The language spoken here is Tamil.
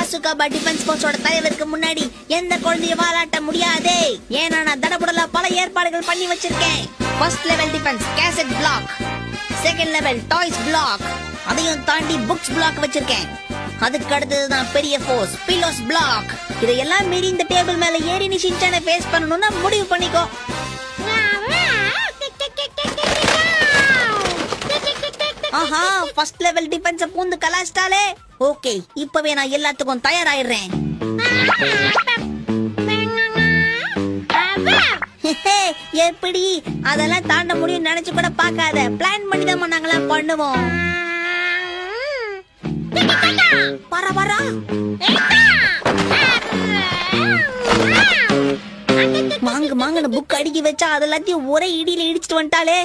அசுகாபா டிஃபென்ஸ் போர்ஸோட தலைவருக்கு முன்னாடி எந்த குழந்தையும் வாலாட்ட முடியாதே. ஏன்னா நான் தடபுடலா பல ஏற்பாடுகள் பண்ணி வச்சிருக்கேன். First level defence cassette block, second level toys block, அதையும் தாண்டி புக்ஸ் பிளாக் வச்சிருக்கேன். அதுக்கு அடுத்ததுதான் பெரிய ஃபோர்ஸ் பில்லோஸ் பிளாக். இதையெல்லாம் மீறி இந்த டேபிள் மேல ஏறி நீ ஷின்சானை ஃபேஸ் பண்ணணும்னா முடிவு பண்ணிக்கோ. ஆஹா, ஃபர்ஸ்ட் லெவல் டிஃபென்ஸ் பூந்து கலாஸ்டாலே. ஓகே, இப்பவே நான் எல்லாத்துக்கும் தயாராயிடுறேன். எப்படி அதெல்லாம் தாண்ட முடியும் நினைச்சு கூட பாக்காத. பிளான் பண்ணி தான் நாங்கெல்லாம் பண்ணுவோம். வரா மாங்கு மாங்கன புக் அடிக்கி வச்சா அதெல்லாத்தையும் ஒரே இடியில இடிச்சிட்டு வந்துட்டாலே.